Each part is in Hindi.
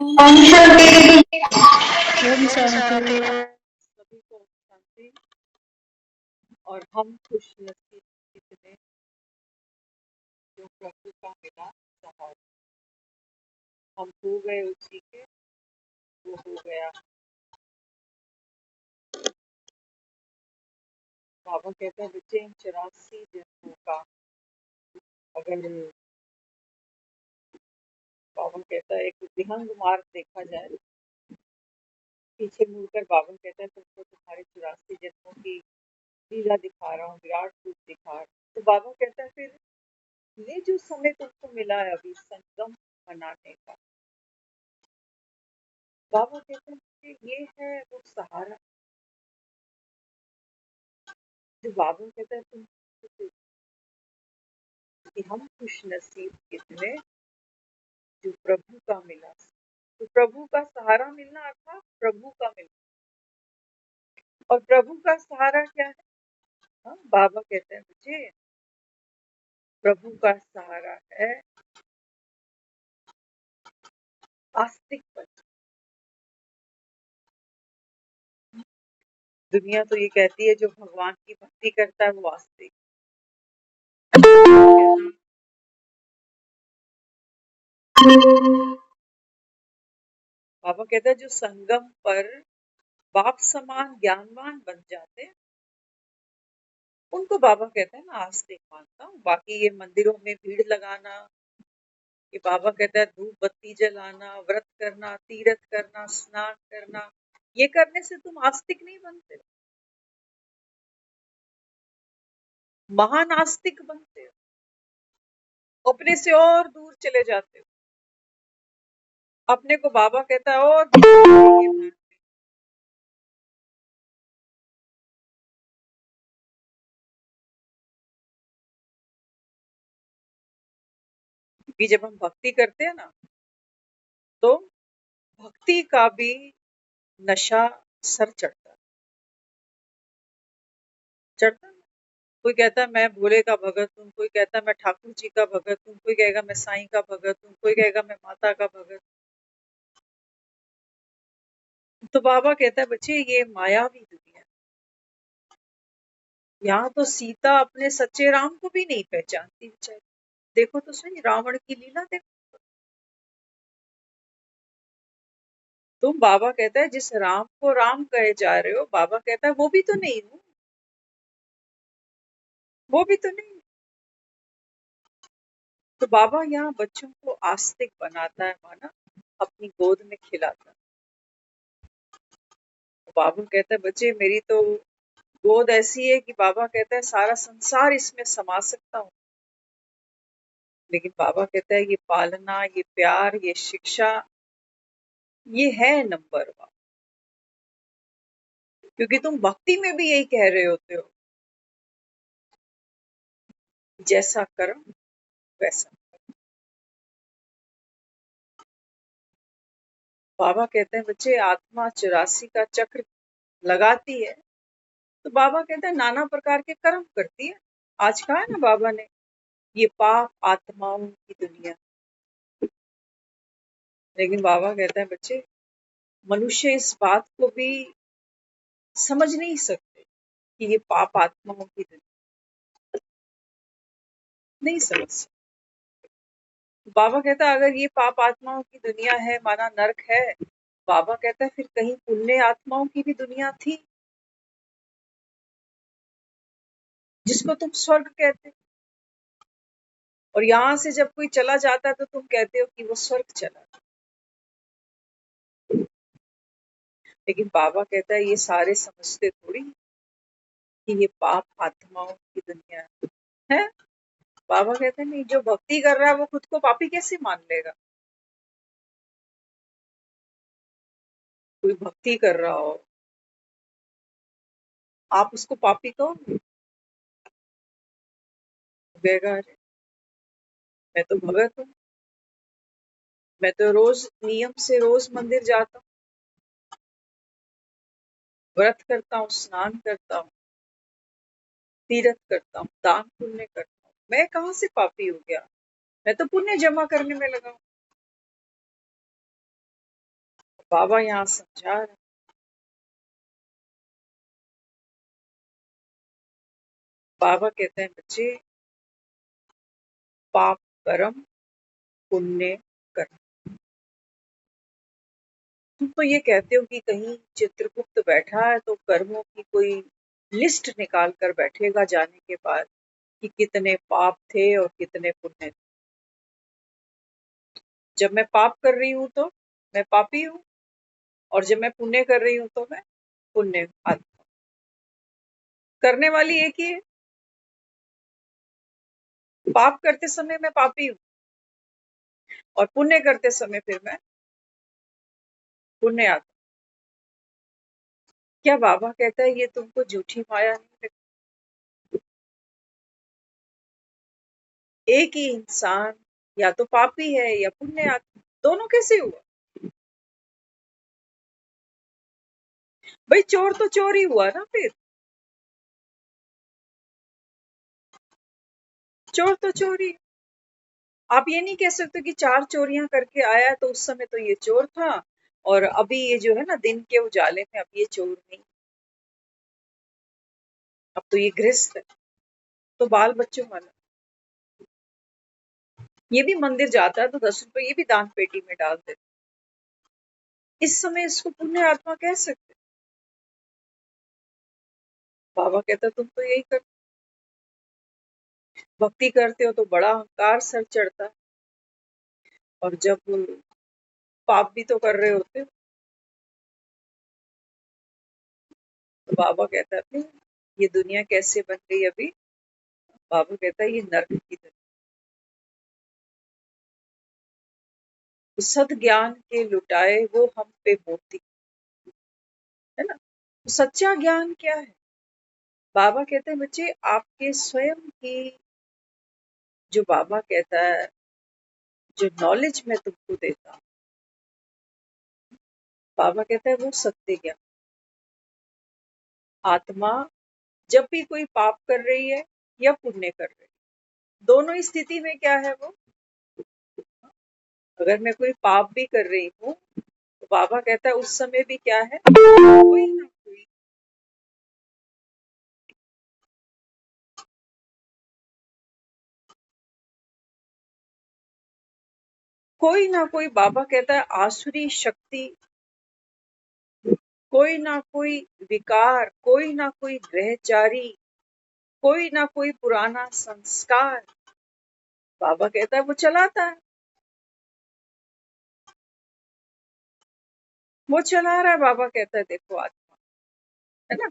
ओम शांति। ओम ओम शांति। शांति। सभी को ओम शांति। और हम खुश नसीब कितने जो प्रभु का मिला सहारा। हम हो गए उसी के, वो हो गया। बाबा कहता है बच्चे इन 84 जन्मों का अगर बाबा कहता है एक विहंग मार्ग देखा जाए, पीछे मुड़कर बाबा कहता है तुमको तुम्हारे 84 जन्मों की लीला दिखा रहा हूँ, विराट रूप दिखा रहा हूँ। तो बाबा कहता है फिर ये जो समय तुमको मिला है अभी संगम मनाने का, बाबा कहते हैं कि ये है वो सहारा जो बाबा कहता है तुम, कि हम खुश नसीब कितने जो प्रभु का मिला। तो प्रभु का सहारा मिलना अर्थात प्रभु का मिलना। और प्रभु का सहारा क्या है? हाँ, बाबा कहते हैं बच्चे प्रभु का सहारा है आस्तिक पन। दुनिया तो ये कहती है जो भगवान की भक्ति करता है वो आस्तिक। बाबा कहता है जो संगम पर बाप समान ज्ञानवान बन जाते हैं उनको बाबा कहते हैं मैं आस्तिक मानता हूँ। बाकी ये मंदिरों में भीड़ लगाना, ये बाबा कहता है धूप बत्ती जलाना, व्रत करना, तीर्थ करना, स्नान करना, ये करने से तुम आस्तिक नहीं बनते, महान आस्तिक बनते हो, अपने से और दूर चले जाते हो। अपने को बाबा कहता है और भी जब हम भक्ति करते हैं ना तो भक्ति का भी नशा सर चढ़ता है। कोई कहता है मैं भोले का भगत हूँ, कोई कहता है मैं ठाकुर जी का भगत हूँ, कोई कहेगा मैं साईं का भगत हूँ, कोई कहेगा मैं माता का भगत। तो बाबा कहता है बच्चे ये मायावी दुनिया, यहाँ तो सीता अपने सच्चे राम को भी नहीं पहचानती बेचारी। देखो तो सही रावण की लीला देखो। तुम बाबा कहता है जिस राम को राम कहे जा रहे हो, बाबा कहता है वो भी तो नहीं हूँ, वो भी तो नहीं। तो बाबा यहाँ बच्चों को आस्तिक बनाता है, माना अपनी गोद में खिलाता है। तो बाबा कहता है बच्चे मेरी तो गोद ऐसी है कि बाबा कहता है सारा संसार इसमें समा सकता हूँ। लेकिन बाबा कहता है ये पालना, ये प्यार, ये शिक्षा, ये है नंबर 1। क्योंकि तुम भक्ति में भी यही कह रहे होते हो, जैसा कर्म वैसा। बाबा कहते हैं बच्चे आत्मा 84 का चक्र लगाती है, तो बाबा कहते हैं नाना प्रकार के कर्म करती है। आज कहा है ना बाबा ने, ये पाप आत्माओं की दुनिया। लेकिन बाबा कहते हैं बच्चे मनुष्य इस बात को भी समझ नहीं सकते कि ये पाप आत्माओं की दुनिया, नहीं समझ सकते। बाबा कहता है अगर ये पाप आत्माओं की दुनिया है, माना नरक है, बाबा कहता है फिर कहीं पुण्य आत्माओं की भी दुनिया थी जिसको तुम स्वर्ग कहते हो। और यहाँ से जब कोई चला जाता है तो तुम कहते हो कि वो स्वर्ग चला। लेकिन बाबा कहता है ये सारे समझते थोड़ी कि ये पाप आत्माओं की दुनिया है। बाबा कहते हैं नहीं, जो भक्ति कर रहा है वो खुद को पापी कैसे मान लेगा। कोई भक्ति कर रहा हो, आप उसको पापी कहोगे? कहेगा अरे मैं तो भगत हूँ, मैं तो रोज नियम से रोज मंदिर जाता हूँ, व्रत करता हूँ, स्नान करता हूँ, तीर्थ करता हूँ, दान पुण्य करता हूँ, मैं कहाँ से पापी हो गया? मैं तो पुण्य जमा करने में लगा हूँ। बाबा यहाँ समझा रहे, बाबा कहते हैं बच्चे, पाप कर्म, पुण्य कर्म। तुम तो ये कहते हो कि कहीं चित्रगुप्त बैठा है तो कर्मों की कोई लिस्ट निकाल कर बैठेगा जाने के बाद कि कितने पाप थे और कितने पुण्य थे। जब मैं पाप कर रही हूँ तो मैं पापी हूँ, और जब मैं पुण्य कर रही हूँ तो मैं पुण्य आत्मा। करने वाली एक ही है। पाप करते समय मैं पापी हूँ और पुण्य करते समय फिर मैं पुण्य आत्मा। क्या बाबा कहता है ये तुमको झूठी माया नहीं लगती? एक ही इंसान या तो पापी है या पुण्य आत्मा, दोनों कैसे हुआ? भाई चोर तो चोर ही हुआ ना फिर, चोर तो चोर ही। आप ये नहीं कह सकते कि 4 चोरियां करके आया तो उस समय तो ये चोर था, और अभी ये जो है ना दिन के उजाले में अब ये चोर नहीं, अब तो ये गृहस्थ है, तो बाल बच्चों वाला। ये भी मंदिर जाता है तो 10 रुपए ये भी दान पेटी में डाल देता, इस समय इसको पुण्य आत्मा कह सकते? बाबा कहता तुम तो यही कर, भक्ति करते हो तो बड़ा अहंकार सर चढ़ता है, और जब पाप भी तो कर रहे होते हो। तो बाबा कहता है "नहीं, ये दुनिया कैसे बन गई अभी"। बाबा कहता है ये नर्क की तरह। सद ज्ञान के लुटाए वो हम पे मोती, है ना? तो सच्चा ज्ञान क्या है? बाबा कहते हैं बच्चे आपके स्वयं की, जो बाबा कहता है, जो नॉलेज मैं तुमको देता हूँ, बाबा कहता है वो सत्य ज्ञान। आत्मा जब भी कोई पाप कर रही है या पुण्य कर रही है, दोनों ही स्थिति में क्या है वो, अगर मैं कोई पाप भी कर रही हूँ तो बाबा कहता है उस समय भी क्या है, कोई ना कोई, कोई ना कोई, बाबा कहता है आसुरी शक्ति, कोई ना कोई विकार, कोई ना कोई ग्रहचारी, कोई ना कोई पुराना संस्कार, बाबा कहता है वो चलाता है, वो चला रहा है। बाबा कहता है देखो आत्मा, है ना,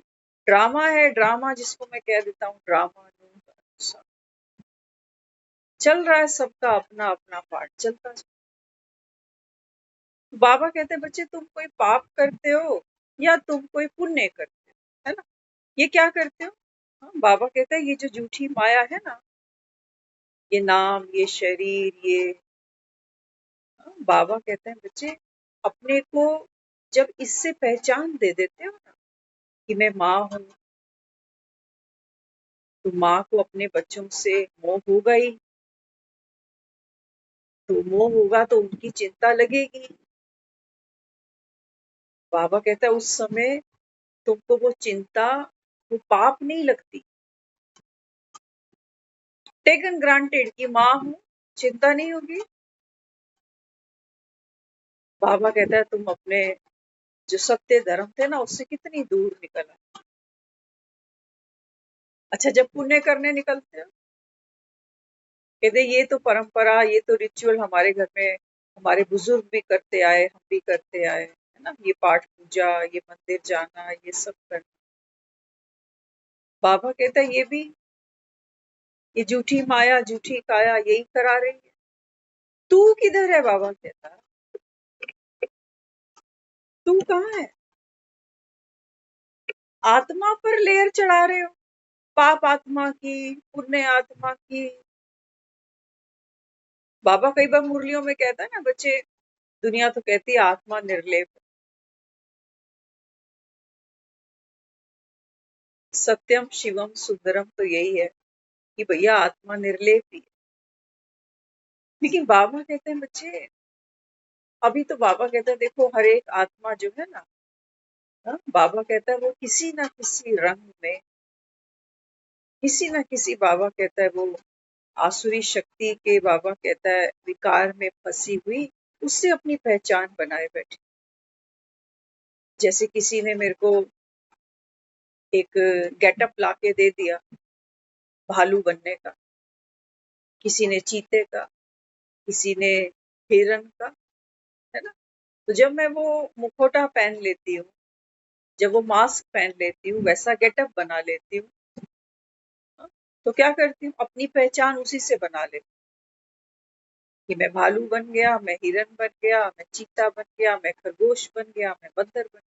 ड्रामा है, ड्रामा जिसको मैं कह देता हूँ ड्रामा, चल रहा है, सबका अपना अपना पार्ट चलता है। बाबा कहते हैं बच्चे तुम कोई पाप करते हो या तुम कोई पुण्य करते हो, है ना, ये क्या करते हो? हाँ, बाबा कहते हैं ये जो झूठी माया है ना, ये नाम, ये शरीर, ये, हाँ, बाबा कहते हैं बच्चे अपने को जब इससे पहचान दे देते हो ना कि मैं माँ हूँ, तो माँ को अपने बच्चों से मोह होगा ही, तो मोह होगा तो उनकी चिंता लगेगी। बाबा कहता है उस समय तुमको वो चिंता, वो पाप नहीं लगती, टेकन ग्रांटेड कि माँ हूँ, चिंता नहीं होगी। बाबा कहता है तुम अपने जो सत्य धर्म थे ना उससे कितनी दूर निकल आए। अच्छा जब पुण्य करने निकलते हो, कहते ये तो परंपरा, ये तो रिचुअल हमारे घर में हमारे बुजुर्ग भी करते आए, हम भी करते आए, है ना, ये पाठ पूजा, ये मंदिर जाना, ये सब करना। बाबा कहता है ये भी, ये झूठी माया, झूठी काया यही करा रही है। तू किधर है? बाबा कहता है तू कहाँ है? आत्मा पर लेयर चढ़ा रहे हो, पाप आत्मा की, पुण्य आत्मा की। बाबा कई बार मुरलियों में कहता है ना बच्चे, दुनिया तो कहती है आत्मा निर्लेप, सत्यम शिवम सुंदरम तो यही है कि भैया आत्मा निर्लेप ही है। लेकिन बाबा कहते हैं बच्चे अभी तो बाबा कहता है देखो हर एक आत्मा जो है ना, बाबा कहता है वो किसी ना किसी रंग में, किसी ना किसी, बाबा कहता है वो आसुरी शक्ति के, बाबा कहता है विकार में फंसी हुई, उससे अपनी पहचान बनाए बैठी। जैसे किसी ने मेरे को एक गेटअप लाके दे दिया भालू बनने का, किसी ने चीते का, किसी ने हिरन का, है ना। तो जब मैं वो मुखौटा पहन लेती हूँ, जब वो मास्क पहन लेती हूँ, वैसा गेटअप बना लेती हूँ, हाँ, तो क्या करती हूँ, अपनी पहचान उसी से बना लेती हूँ कि मैं भालू बन गया, मैं हिरन बन गया, मैं चीता बन गया, मैं खरगोश बन गया, मैं बंदर बन गया।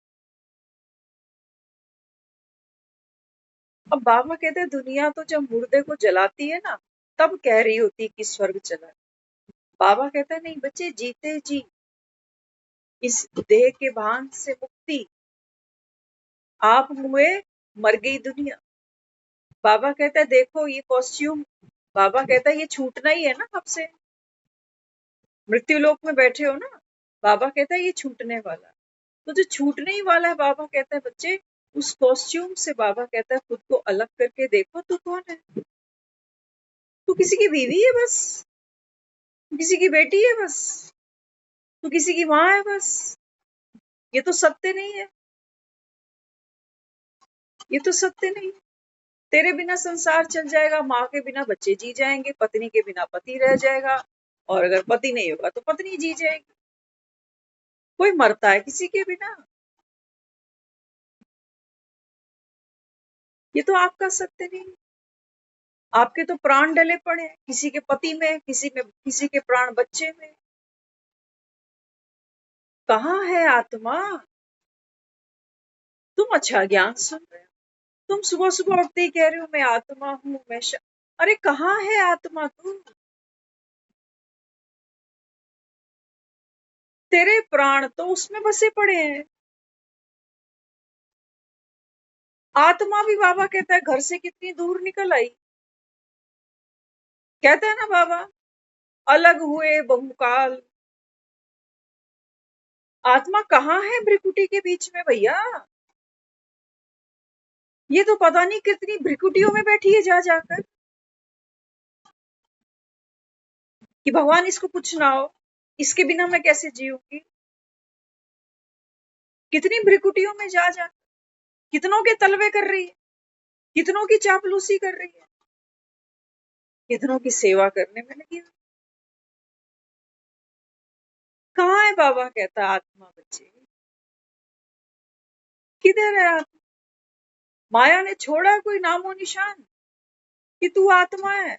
अब बाबा कहते हैं दुनिया तो जब मुर्दे को जलाती है ना, तब कह रही होती है कि स्वर्ग चला है। बाबा कहता है नहीं बच्चे, जीते जी इस देह के भान से मुक्ति, आप हुए, मर गई दुनिया। बाबा कहता है देखो ये कॉस्ट्यूम, बाबा कहता है ये छूटना ही है ना आपसे, मृत्यु लोक में बैठे हो ना, बाबा कहता है ये छूटने वाला है। तो जो छूटने ही वाला है, बाबा कहता है बच्चे उस कॉस्ट्यूम से, बाबा कहता है खुद को अलग करके देखो तू कौन है। तू किसी की बीवी है बस, तू किसी की बेटी है बस, तू किसी की माँ है बस। ये तो सत्य नहीं है, ये तो सत्य नहीं है। तेरे बिना संसार चल जाएगा, माँ के बिना बच्चे जी जाएंगे, पत्नी के बिना पति रह जाएगा, और अगर पति नहीं होगा तो पत्नी जी जाएगी। कोई मरता है किसी के बिना, ये तो आपका सत्य नहीं है। आपके तो प्राण डले पड़े हैं, किसी के पति में, किसी के प्राण बच्चे में। कहाँ है आत्मा? तुम अच्छा ज्ञान सुन रहे हो, तुम सुबह सुबह उठते ही कह रहे हो मैं आत्मा हूँ, अरे कहाँ है आत्मा तू? तेरे प्राण तो उसमें बसे पड़े हैं। आत्मा भी, बाबा कहता है घर से कितनी दूर निकल आई। कहता है ना बाबा, अलग हुए बहुकाल। आत्मा कहाँ है भ्रिकुटी के बीच में भैया? ये तो पता नहीं कितनी भ्रिकुटियों में बैठी है जा जाकर, कि भगवान इसको कुछ ना हो, इसके बिना मैं कैसे जीऊंगी। कितनी भ्रिकुटियों में जा जा, कितनों के तलवे कर रही है, कितनों की चापलूसी कर रही है, कितनों की सेवा करने में लगी है। कहाँ है बाबा कहता आत्मा बच्चे, किधर है आत्मा? माया ने छोड़ा कोई नामो निशान कि तू आत्मा है?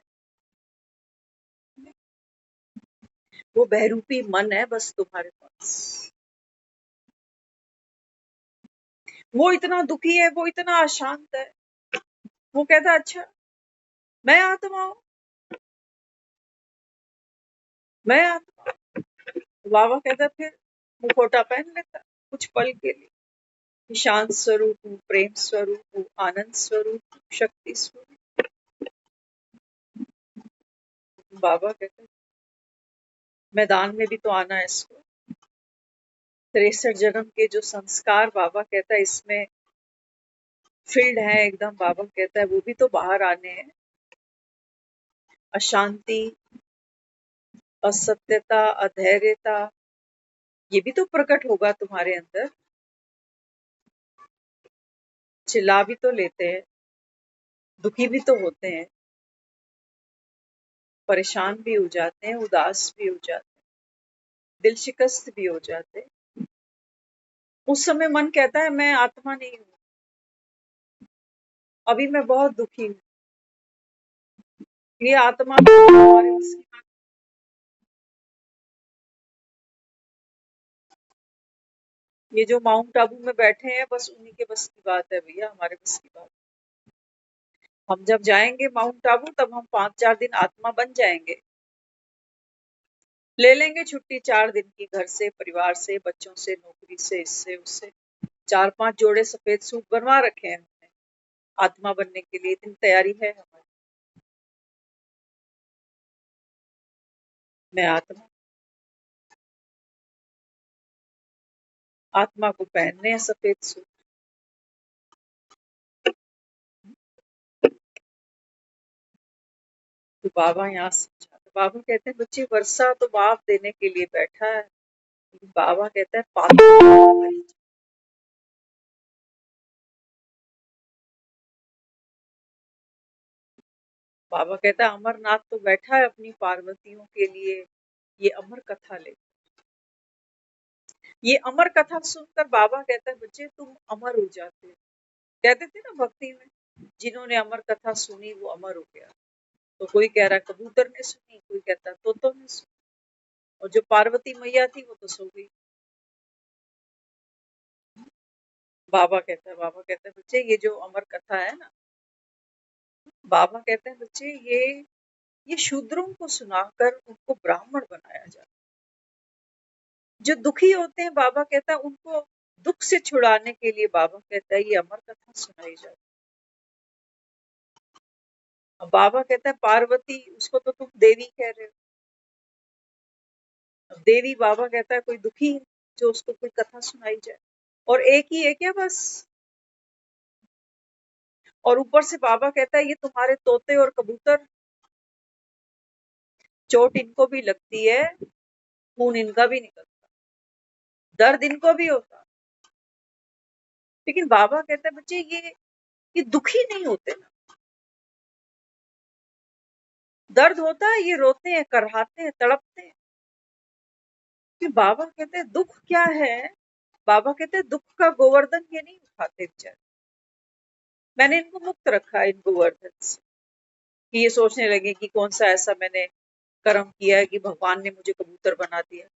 वो बहरूपी मन है बस तुम्हारे पास। वो इतना दुखी है, वो इतना अशांत है, वो कहता अच्छा मैं आत्मा हूँ, मैं आत्मा। बाबा कहता फिर मुखौटा पहन लेता कुछ पल के लिए, शांत स्वरूप हूँ, प्रेम स्वरूप हूँ, आनंद स्वरूप हूँ, शक्ति स्वरूप। बाबा कहते मैदान में भी तो आना है इसको, 63 जन्म के जो संस्कार, बाबा कहता है इसमें फील्ड है एकदम, बाबा कहता है वो भी तो बाहर आने हैं। अशांति, असत्यता, अधैर्यता, ये भी तो प्रकट होगा तुम्हारे अंदर। चिल्ला भी तो लेते हैं, दुखी भी तो होते हैं, परेशान भी हो जाते हैं, उदास भी हो जाते हैं, दिल शिकस्त भी हो जाते हैं। उस समय मन कहता है मैं आत्मा नहीं हूँ, अभी मैं बहुत दुखी हूँ, ये आत्मा हमारे बस की बात। ये जो माउंट आबू में बैठे हैं बस उन्हीं के बस की बात है भैया, हमारे बस की बात। हम जब जाएंगे माउंट आबू तब हम 5-4 दिन आत्मा बन जाएंगे, ले लेंगे छुट्टी 4 दिन की, घर से, परिवार से, बच्चों से, नौकरी से, इससे उससे। 4-5 जोड़े सफेद सूट बनवा रखे हैं हमने, आत्मा बनने के लिए इतनी तैयारी है हमारी। मैं आत्मा, आत्मा को पहनने हैं सफेद सूट। तो बाबा यहाँ समझा, तो बाबा कहते हैं बच्चे वर्षा तो बाप देने के लिए बैठा है, लेकिन बाबा कहता है पानी। बाबा कहता है अमरनाथ तो बैठा है अपनी पार्वतियों के लिए, ये अमर कथा ले। ये अमर कथा सुनकर बाबा कहता है बच्चे तुम अमर हो जाते हो। कहते थे ना भक्ति में, जिन्होंने अमर कथा सुनी वो अमर हो गया। तो कोई कह रहा कबूतर ने सुनी, कोई कहता तोतों ने सुनी, और जो पार्वती मैया थी वो तो सो गई। बाबा कहता है बच्चे ये जो अमर कथा है ना, बाबा कहते हैं बच्चे ये शूद्रों को सुनाकर उनको ब्राह्मण बनाया जाए। जो दुखी होते हैं बाबा कहता है उनको दुख से छुड़ाने के लिए बाबा कहता है ये अमर कथा सुनाई जाए। अब बाबा कहता है पार्वती उसको तो तुम देवी कह रहे हो। अब देवी बाबा कहता है कोई दुखी है जो उसको कोई कथा सुनाई जाए, और एक ही है क्या बस। और ऊपर से बाबा कहता है ये तुम्हारे तोते और कबूतर, चोट इनको भी लगती है, खून इनका भी निकलता, दर्द इनको भी होता, लेकिन बाबा कहता है बच्चे ये दुखी नहीं होते ना। दर्द होता है ये रोते हैं, करहाते हैं, तड़पते हैं। कि बाबा कहते हैं दुख क्या है, बाबा कहते हैं दुख का गोवर्धन ये नहीं उठाते बेचारे। मैंने इनको मुक्त रखा है इन गोवर्धन से, कि ये सोचने लगे कि कौन सा ऐसा मैंने कर्म किया है कि भगवान ने मुझे कबूतर बना दिया।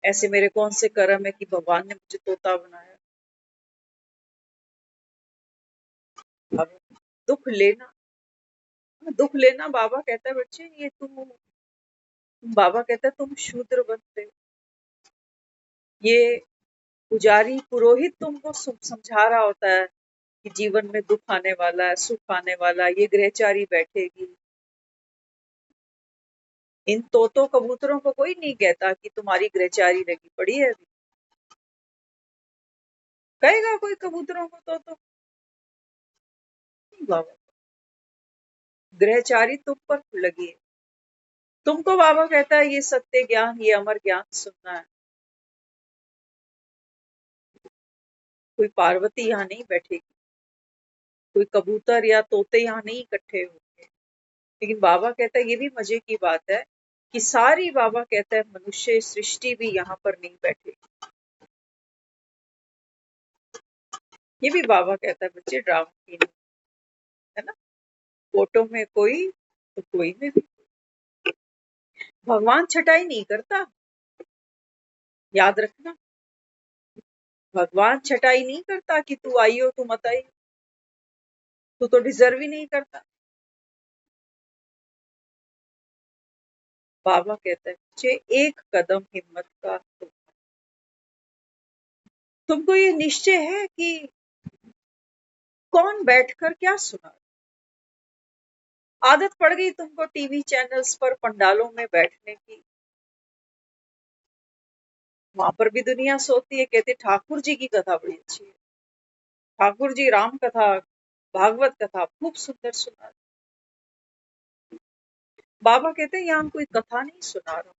ऐसे मेरे कौन से कर्म है कि भगवान ने मुझे तोता बनाया। अब दुख लेना बाबा कहता है बच्चे ये बाबा कहता है तुम शूद्र बनते हो। ये पुजारी पुरोहित तुमको समझा रहा होता है कि जीवन में दुख आने वाला है, सुख आने वाला है, ये ग्रहचारी बैठेगी। इन तोतों कबूतरों को कोई नहीं कहता कि तुम्हारी ग्रहचारी लगी पड़ी है अभी। कहेगा कोई कबूतरों को तो नहीं बाबा, ग्रहचारी तुम पर लगी है। तुमको बाबा कहता है ये सत्य ज्ञान, ये अमर ज्ञान सुनना है। कोई पार्वती यहाँ नहीं बैठेगी, कोई कबूतर या तोते यहाँ नहीं इकट्ठे होंगे। लेकिन बाबा कहता है ये भी मजे की बात है कि सारी बाबा कहता है मनुष्य सृष्टि भी यहाँ पर नहीं बैठेगी। ये भी बाबा कहता है बच्चे ड्रामा की नहीं, है ना। फोटो में कोई तो कोई में भी। भगवान छटाई नहीं करता, याद रखना। भगवान छटाई नहीं करता कि तू आई हो तू मत आई, तू तो डिजर्व ही नहीं करता। बाबा कहता है बच्चे एक कदम हिम्मत का तुमको ये निश्चय है कि कौन बैठकर क्या सुना। आदत पड़ गई तुमको टीवी चैनल्स पर पंडालों में बैठने की, वहां पर भी दुनिया सोती है, कहते ठाकुर जी की कथा बड़ी अच्छी है, ठाकुर जी राम कथा भागवत कथा खूब सुंदर सुना। बाबा कहते हैं यहाँ कोई कथा नहीं सुना रहा।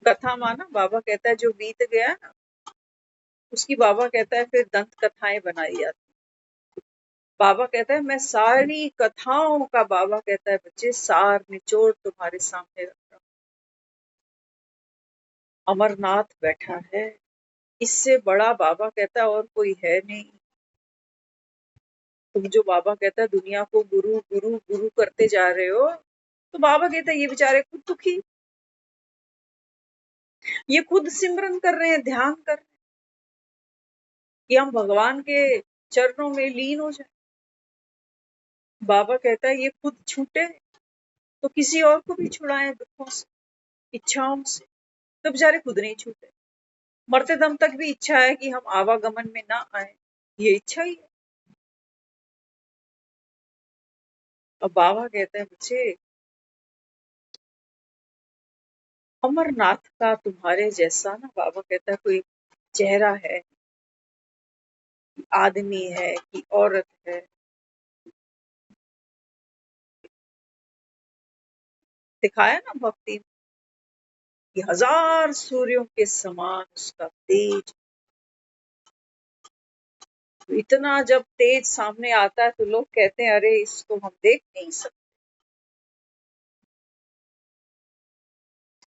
कथा माना बाबा कहता है जो बीत गया ना उसकी बाबा कहता है फिर दंत कथाएं बनाई जाती। बाबा कहता है मैं सारी कथाओं का बाबा कहता है बच्चे सार निचोड़ तुम्हारे सामने रख रहा हूं। अमरनाथ बैठा है, इससे बड़ा बाबा कहता है और कोई है नहीं। तुम जो बाबा कहता है दुनिया को गुरु गुरु गुरु करते जा रहे हो, तो बाबा कहता है ये बेचारे खुद दुखी, ये खुद सिमरन कर रहे हैं, ध्यान कर रहे हैं कि हम भगवान के चरणों में लीन हो जाए। बाबा कहता है ये खुद छूटे तो किसी और को भी छुड़ाएं दुखों से, इच्छाओं से, तो बेचारे खुद नहीं छूटे। मरते दम तक भी इच्छा है कि हम आवागमन में ना आए, ये इच्छा ही है। अब बाबा कहते हैं बच्चे अमरनाथ का तुम्हारे जैसा ना बाबा कहता है कोई चेहरा है, आदमी है कि औरत है। दिखाया ना भक्ति कि हजार सूर्यों के समान उसका तेज। इतना जब तेज सामने आता है तो लोग कहते हैं अरे इसको हम देख नहीं सकते।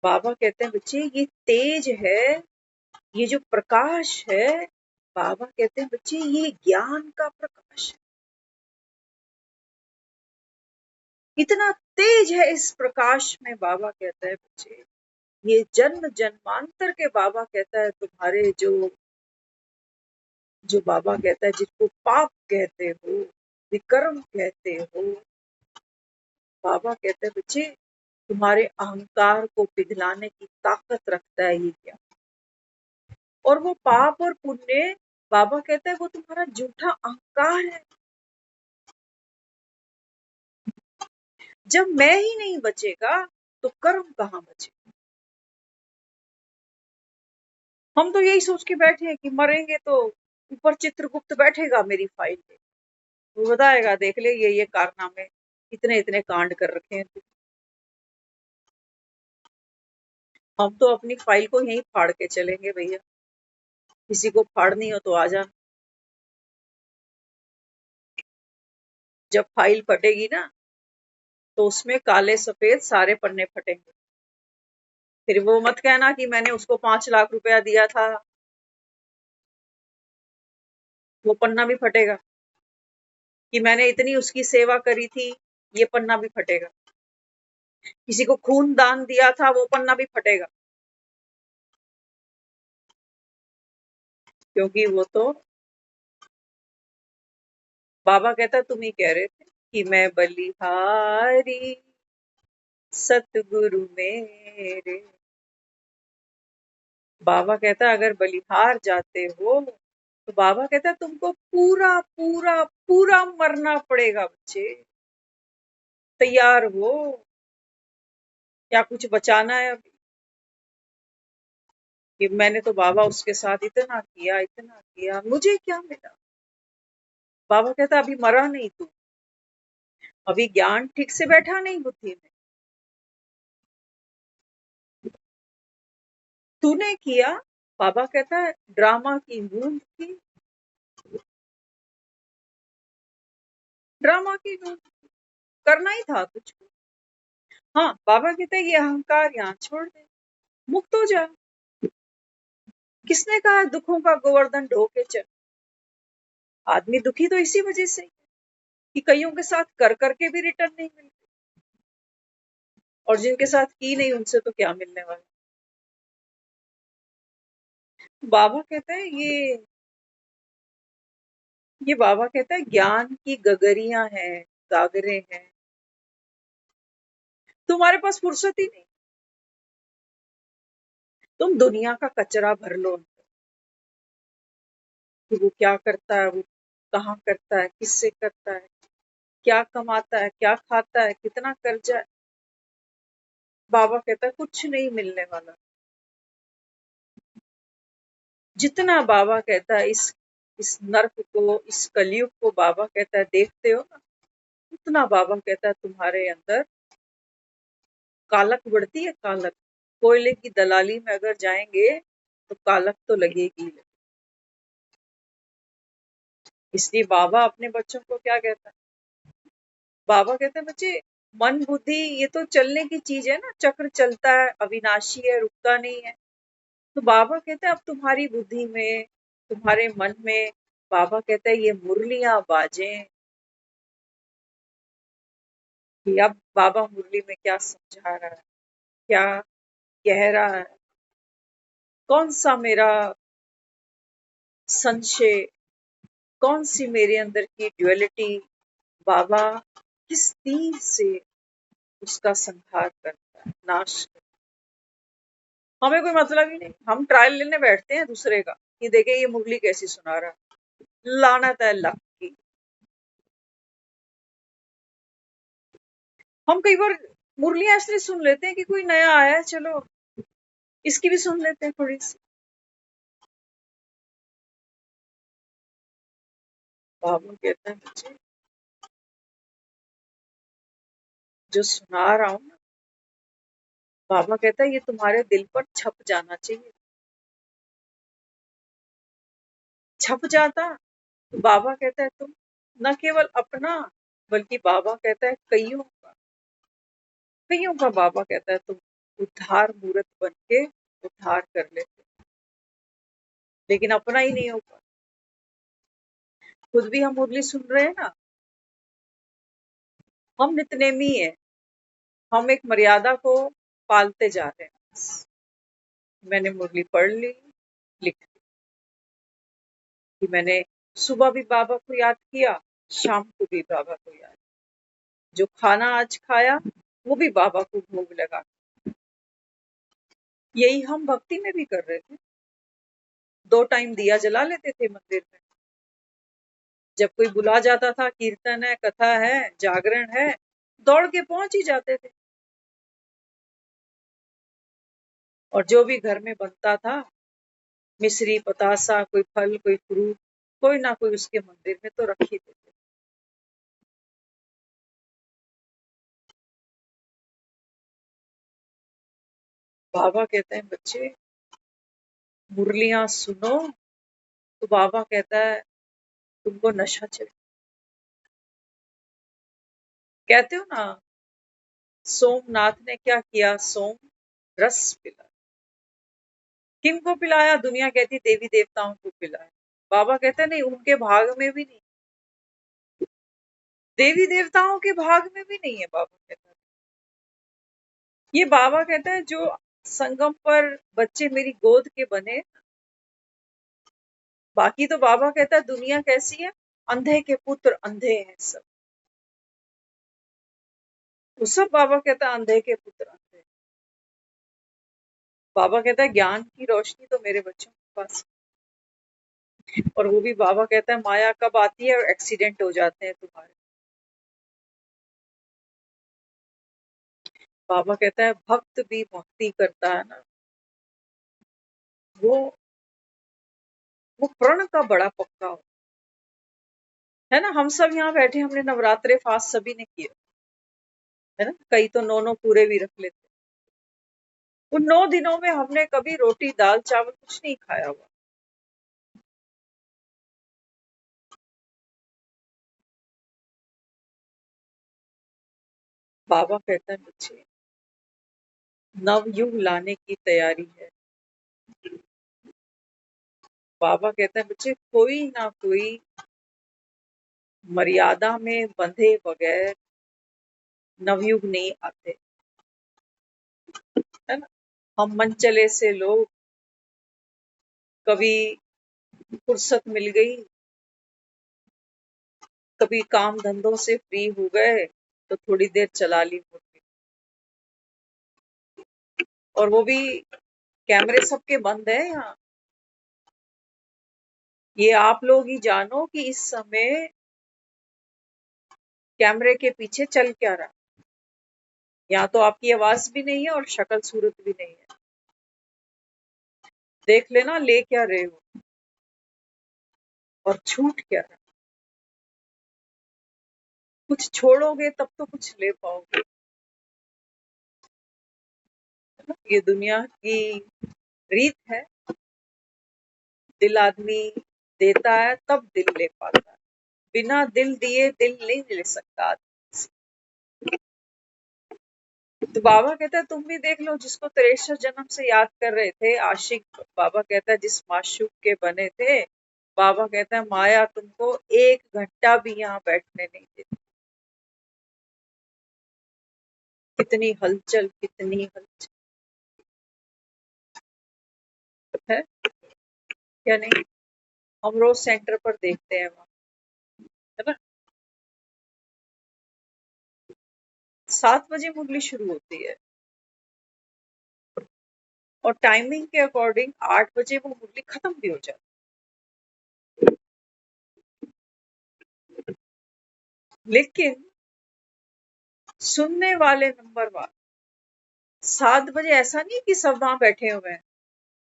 बाबा कहते हैं बच्चे ये तेज है, ये जो प्रकाश है, बाबा कहते हैं बच्चे ये ज्ञान का प्रकाश है। इतना तेज है इस प्रकाश में, बाबा कहता है बच्चे ये जन्म जन्मांतर के, बाबा कहता है तुम्हारे जो जो बाबा कहता है जिसको पाप कहते हो, विकर्म कहते हो, बाबा कहते हैं बच्चे तुम्हारे अहंकार को पिघलाने की ताकत रखता है ये क्या। और वो पाप और पुण्य, बाबा कहता है वो तुम्हारा झूठा अहंकार है। जब मैं ही नहीं बचेगा तो कर्म कहाँ बचेगा। हम तो यही सोच के बैठे हैं कि मरेंगे तो ऊपर चित्रगुप्त बैठेगा मेरी फाइल पे, वो बताएगा देख ले ये कारनामे, इतने इतने कांड कर रखे हैं तू। हम तो अपनी फाइल को यहीं फाड़ के चलेंगे भैया, किसी को फाड़नी हो तो आ जा। जब फाइल फटेगी ना तो उसमें काले सफेद सारे पन्ने फटेंगे। फिर वो मत कहना कि मैंने उसको 5 लाख रुपया दिया था, वो पन्ना भी फटेगा। कि मैंने इतनी उसकी सेवा करी थी, ये पन्ना भी फटेगा। किसी को खून दान दिया था, वो पन्ना भी फटेगा। क्योंकि वो तो बाबा कहता तुम ही कह रहे थे कि मैं बलिहारी सतगुरु मेरे। बाबा कहता अगर बलिहार जाते हो तो बाबा कहता तुमको पूरा पूरा पूरा मरना पड़ेगा बच्चे, तैयार हो या कुछ बचाना है अभी। कि मैंने तो बाबा उसके साथ इतना किया मुझे क्या मिला। बाबा कहता अभी मरा नहीं तू, अभी ज्ञान ठीक से बैठा नहीं बुद्धि में। तूने किया, बाबा कहता है ड्रामा की गूंज थी, ड्रामा की गूंज, करना ही था तुझको। हाँ बाबा कहता है ये अहंकार यहाँ छोड़ दे, मुक्त हो जा। किसने कहा दुखों का गोवर्धन ढो के चल। आदमी दुखी तो इसी वजह से कि कईयों के साथ कर करके भी रिटर्न नहीं मिलते, और जिनके साथ की नहीं उनसे तो क्या मिलने वाला। बाबा कहता है ये बाबा कहता है ज्ञान की गगरियां हैं, गागरे हैं, तुम्हारे पास फुर्सत ही नहीं। तुम दुनिया का कचरा भर लो कि वो क्या करता है, वो कहाँ करता है, किससे करता है, क्या कमाता है, क्या खाता है, कितना कर्जा है। बाबा कहता है कुछ नहीं मिलने वाला। जितना बाबा कहता है इस नर्क को, इस कलयुग को बाबा कहता है देखते हो ना, उतना बाबा कहता है तुम्हारे अंदर कालक बढ़ती है, कालक। कोयले की दलाली में अगर जाएंगे तो कालक तो लगेगी। इसलिए बाबा अपने बच्चों को क्या कहता है, बाबा कहते हैं बच्चे मन बुद्धि ये तो चलने की चीज है ना, चक्र चलता है, अविनाशी है, रुकता नहीं है। तो बाबा कहते हैं अब तुम्हारी बुद्धि में, तुम्हारे मन में, बाबा कहता है ये मुरलियां बाजे। कि अब बाबा मुरली में क्या समझा रहा है, क्या कह रहा है, कौन सा मेरा संशय, कौन सी मेरे अंदर की ड्युअलिटी, बाबा किस तीर से उसका संहार करता है, नाश करता है। हमें कोई मतलब ही नहीं, हम ट्रायल लेने बैठते हैं दूसरे का कि देखे ये मुरली कैसी सुना रहा है, लानत है अल्लाह की। हम कई बार मुरलियां इसलिए सुन लेते हैं कि कोई नया आया है, चलो इसकी भी सुन लेते हैं थोड़ी सी। बाबा कहता है मुझे, जो सुना रहा हूँ ना, बाबा कहता है ये तुम्हारे दिल पर छप जाना चाहिए। छप जाता तो बाबा कहता है तुम न केवल अपना, बल्कि बाबा कहता है कईयों का बाबा कहता है तुम उद्धार मूर्त बन के उद्धार कर लेते, लेकिन अपना ही नहीं होगा। खुद भी हम मुरली सुन रहे हैं ना, हम नितनेमी है, हम एक मर्यादा को पालते जा रहे हैं। मैंने मुरली पढ़ ली, लिख ली कि मैंने सुबह भी बाबा को याद किया, शाम को भी बाबा को याद, जो खाना आज खाया वो भी बाबा को भोग लगा। यही हम भक्ति में भी कर रहे थे। 2 टाइम दिया जला लेते थे मंदिर में। जब कोई बुला जाता था, कीर्तन है, कथा है, जागरण है, दौड़ के पहुंच ही जाते थे। और जो भी घर में बनता था, मिश्री, पतासा, कोई फल, कोई फ्रूट, कोई ना कोई उसके मंदिर में तो रख ही देते। बाबा कहते हैं बच्चे मुरलियां सुनो, तो बाबा कहता है तुमको नशा चढ़े। कहते हो ना, सोमनाथ ने क्या किया, सोम रस पिला। किनको पिलाया? दुनिया कहती देवी देवताओं को पिलाया। बाबा कहते हैं नहीं, उनके भाग में भी नहीं, देवी देवताओं के भाग में भी नहीं है। बाबा कहता है, ये बाबा कहता है जो संगम पर बच्चे मेरी गोद के बने। बाकी तो बाबा कहता है दुनिया कैसी है, अंधे के पुत्र अंधे हैं सब। वो सब बाबा कहता है अंधे के पुत्र अंधे। बाबा कहता है ज्ञान की रोशनी तो मेरे बच्चों के पास है। और वो भी बाबा कहता है माया कब आती है और एक्सीडेंट हो जाते हैं तुम्हारे। बाबा कहता है भक्त भी भक्ति करता है ना, वो वो प्रण का बड़ा पक्का हो, है ना। हम सब यहाँ बैठे, हमने नवरात्रे फास्ट सभी ने किए, है ना। कई तो 9 पूरे भी रख लेते। उन 9 दिनों में हमने कभी रोटी दाल चावल कुछ नहीं खाया हुआ। बाबा कहता है मुझे नवयुग लाने की तैयारी है। बाबा कहता है मुझे कोई ना कोई मर्यादा में बंधे बगैर नवयुग नहीं आते, है ना। हम मन चले से लोग, कभी फुर्सत मिल गई, कभी काम धंधों से फ्री हो गए तो थोड़ी देर चला ली मूर्ति। और वो भी कैमरे सबके बंद है यहाँ। ये आप लोग ही जानो कि इस समय कैमरे के पीछे चल क्या रहा। यहाँ तो आपकी आवाज भी नहीं है और शक्ल सूरत भी नहीं है। देख लेना ले क्या रहे हो और छूट क्या रहा। कुछ छोड़ोगे तब तो कुछ ले पाओगे। ये दुनिया की रीत है, दिल आदमी देता है तब दिल ले पाता है, बिना दिल दिए दिल नहीं ले सकता आदमी। तो बाबा कहता है तुम भी देख लो, जिसको 63 जन्म से याद कर रहे थे आशिक, बाबा कहता है जिस माशूक के बने थे, बाबा कहता है माया तुमको 1 घंटा भी यहाँ बैठने नहीं देती। कितनी हलचल, कितनी हलचल है, क्या नहीं। हम रोज सेंटर पर देखते हैं वहाँ, है ना। 7 बजे मुरली शुरू होती है और टाइमिंग के अकॉर्डिंग 8 बजे वो मुरली खत्म भी हो जाती है। लेकिन सुनने वाले नंबर 1, 7 बजे ऐसा नहीं कि सब वहां बैठे हुए हैं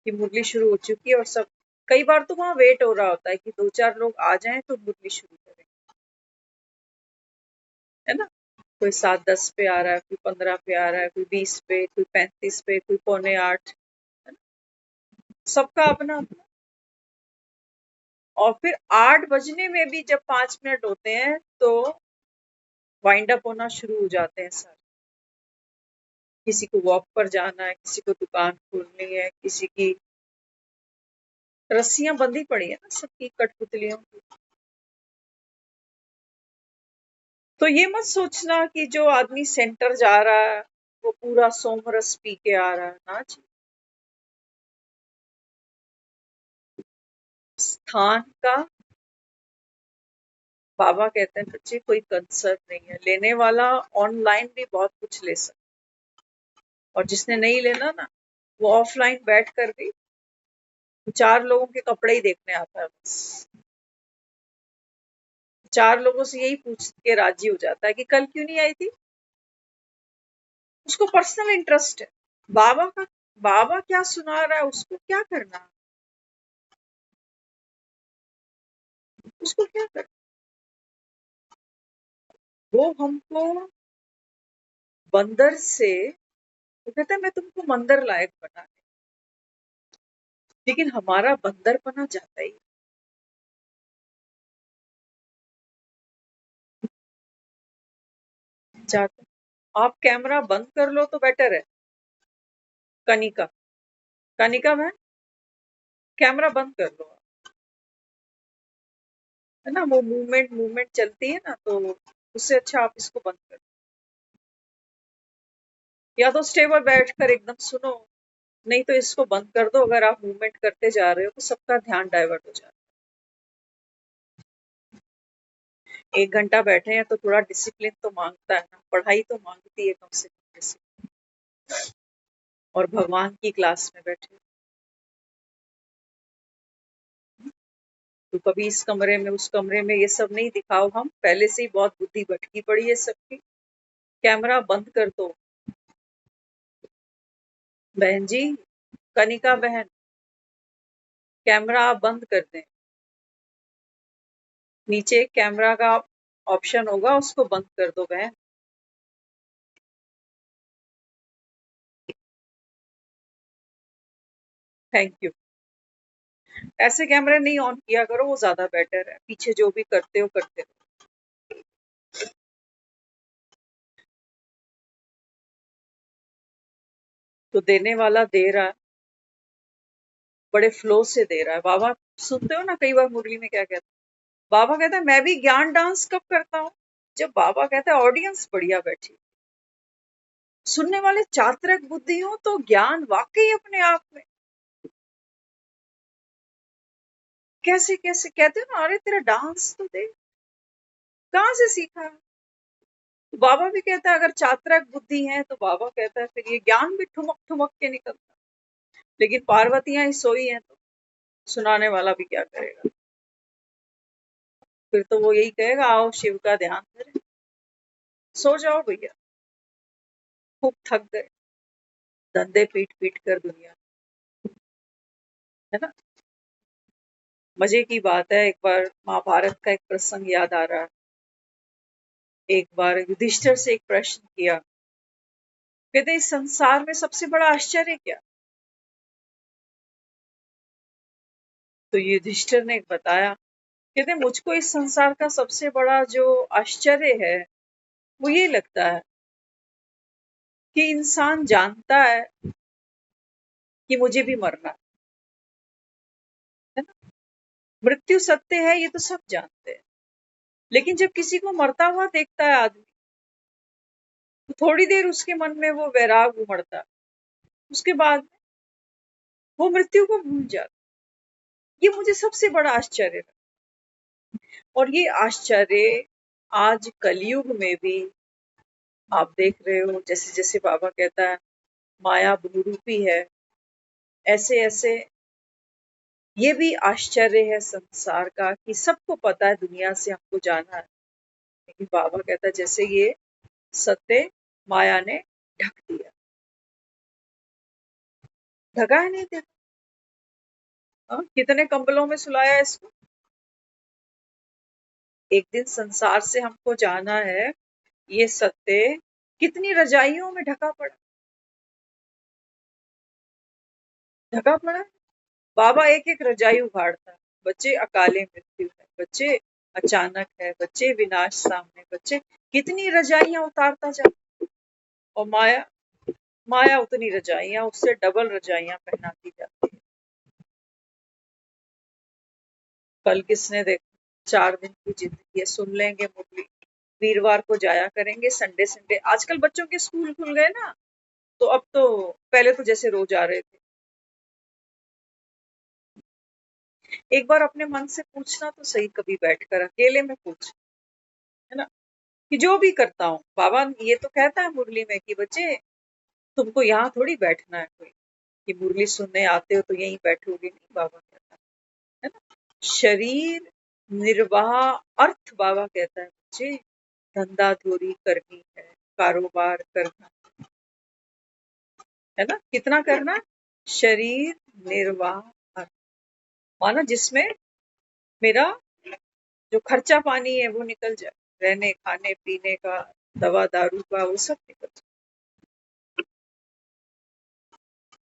कि मुरली शुरू हो चुकी है और सब, कई बार तो वहां वेट हो रहा होता है कि 2-4 लोग आ जाएं तो मुरली शुरू करें, है ना। कोई 7:10 पे आ रहा है, कोई 15 पे आ रहा है, कोई 20 पे, कोई 35 पे, कोई 7:45, है ना? सबका अपना अपना। और फिर 8 बजने में भी जब 5 मिनट होते हैं तो वाइंड अप होना शुरू हो जाते हैं सर। किसी को वॉक पर जाना है, किसी को दुकान खोलनी है, किसी की रस्सियां बंधी पड़ी है ना सबकी कठपुतलियों की। तो ये मत सोचना कि जो आदमी सेंटर जा रहा है वो पूरा सोमरस पी के आ रहा है, ना जी। स्थान का बाबा कहते हैं बच्चे कोई कंसर्न नहीं है, लेने वाला ऑनलाइन भी बहुत कुछ ले सकता है, और जिसने नहीं लेना ना वो ऑफलाइन बैठ कर भी 4 लोगों के कपड़े ही देखने आता है बस। 4 लोगों से यही पूछ के राजी हो जाता है कि कल क्यों नहीं आई थी। उसको पर्सनल इंटरेस्ट है। बाबा का, बाबा क्या सुना रहा है उसको क्या करना, उसको क्या करना। वो हमको बंदर से, वो कहता है मैं तुमको मंदिर लायक बना, लेकिन हमारा बंदरपना जाता ही जाता। आप कैमरा बंद कर लो तो बेटर है। कनिका, कनिका बहन, कैमरा बंद कर लो, है ना। वो मूवमेंट मूवमेंट चलती है ना, तो उससे अच्छा आप इसको बंद कर, या तो स्टेबल बैठ कर एकदम सुनो, नहीं तो इसको बंद कर दो। अगर आप मूवमेंट करते जा रहे हो तो सबका ध्यान डाइवर्ट हो जाता है। 1 घंटा बैठे हैं तो थोड़ा डिसिप्लिन तो मांगता है ना, पढ़ाई तो मांगती है कम से कम डिसिप्लिन। और भगवान की क्लास में बैठे तो कभी इस कमरे में उस कमरे में ये सब नहीं दिखाओ। हम पहले से ही बहुत बुद्धि भटकी पड़ी है सबकी। कैमरा बंद कर दो। बहन जी, कनिका बहन, कैमरा आप बंद कर दें। नीचे कैमरा का ऑप्शन होगा, उसको बंद कर दो बहन। Thank you. ऐसे कैमरे नहीं ऑन किया करो, वो ज्यादा बेटर है। पीछे जो भी करते हो करते रहो। तो देने वाला दे रहा है, बड़े फ्लो से दे रहा है। बाबा सुनते हो ना कई बार मुरली में क्या कहते हैं, बाबा कहता है मैं भी ज्ञान डांस कब करता हूँ, जब बाबा कहता है ऑडियंस बढ़िया बैठी, सुनने वाले चातरक बुद्धि हो तो ज्ञान वाकई अपने आप में। कैसे कैसे कहते हो ना, अरे तेरा डांस तो दे, कहाँ से सीखा। तो बाबा भी कहता है अगर चातरक बुद्धि है तो बाबा कहता है फिर ये ज्ञान भी ठुमक ठुमक के निकलता। लेकिन पार्वतियां ही सोई हैं तो सुनाने वाला भी क्या करेगा। फिर तो वो यही कहेगा आओ शिव का ध्यान करें, सो जाओ भैया, खूब थक गए धंधे पीट पीट कर दुनिया, है ना। मजे की बात है, एक बार महाभारत का एक प्रसंग याद आ रहा है। एक बार युधिष्ठिर से एक प्रश्न किया, कहते इस संसार में सबसे बड़ा आश्चर्य क्या। तो युधिष्ठिर ने बताया, कहते मुझको इस संसार का सबसे बड़ा जो आश्चर्य है वो ये लगता है कि इंसान जानता है कि मुझे भी मरना है ना, मृत्यु सत्य है ये तो सब जानते हैं। लेकिन जब किसी को मरता हुआ देखता है आदमी, तो थोड़ी देर उसके मन में वो वैराग उमड़ता है, उसके बाद वो मृत्यु को भूल जाता। ये मुझे सबसे बड़ा आश्चर्य लगा। और ये आश्चर्य आज कलयुग में भी आप देख रहे हो, जैसे जैसे बाबा कहता है माया बहुरूपी है, ऐसे ऐसे ये भी आश्चर्य है संसार का कि सबको पता है दुनिया से हमको जाना है, लेकिन बाबा कहता है जैसे ये सत्य माया ने ढक दिया। ढका ही नहीं देता। कितने कंबलों में सुलाया इसको। एक दिन संसार से हमको जाना है, ये सत्य कितनी रजाइयों में ढका पड़ा है। बाबा एक एक रजाई उघाड़ता है, बच्चे अकाले मृत्यु है, बच्चे अचानक है, बच्चे विनाश सामने, बच्चे कितनी रजाइयां उतारता जाता। और माया, माया उतनी रजाइयां, उससे डबल रजाइयां पहनाती जाती है। कल किसने देखा, 4 दिन की जिंदगी है, सुन लेंगे मुरली, वीरवार को जाया करेंगे, संडे संडे। आजकल बच्चों के स्कूल खुल गए ना, तो अब तो, पहले तो जैसे रोज आ रहे थे। एक बार अपने मन से पूछना तो सही, कभी बैठकर अकेले में पूछ, है ना, कि जो भी करता हूँ, बाबा ये तो कहता है मुरली में कि बच्चे तुमको यहाँ थोड़ी बैठना है कोई, कि मुरली सुनने आते हो तो यहीं बैठोगे, नहीं, बाबा कहता है ना। शरीर निर्वाह अर्थ, बाबा कहता है बच्चे धंधा धोरी करनी है, कारोबार करना है ना, कितना करना है? शरीर निर्वाह अर्थ, माना जिसमें मेरा जो खर्चा पानी है वो निकल जाए, रहने खाने पीने का, दवा दारू का, वो सब निकल जाए।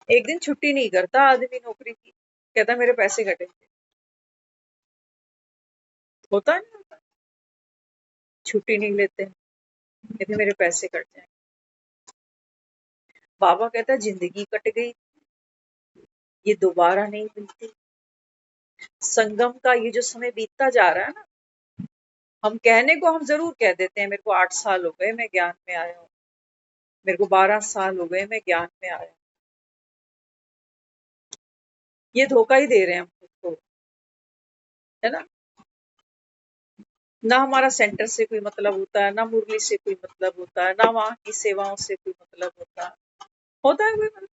एक दिन छुट्टी नहीं करता आदमी नौकरी की, कहता मेरे पैसे कटेंगे। होता है ना, छुट्टी नहीं लेते हैं, कहते मेरे पैसे कट जाए। बाबा कहता है जिंदगी कट गई, ये दोबारा नहीं मिलती। संगम का ये जो समय बीतता जा रहा है ना, हम कहने को हम जरूर कह देते हैं, मेरे को 8 साल हो गए मैं ज्ञान में आया हूँ, मेरे को 12 साल हो गए मैं ज्ञान में आया हूँ। ये धोखा ही दे रहे हैं हम खुद को, है ना। ना हमारा सेंटर से कोई मतलब होता है, ना मुरली से कोई मतलब होता है, ना वहाँ की सेवाओं से कोई मतलब होता है कोई मतलब।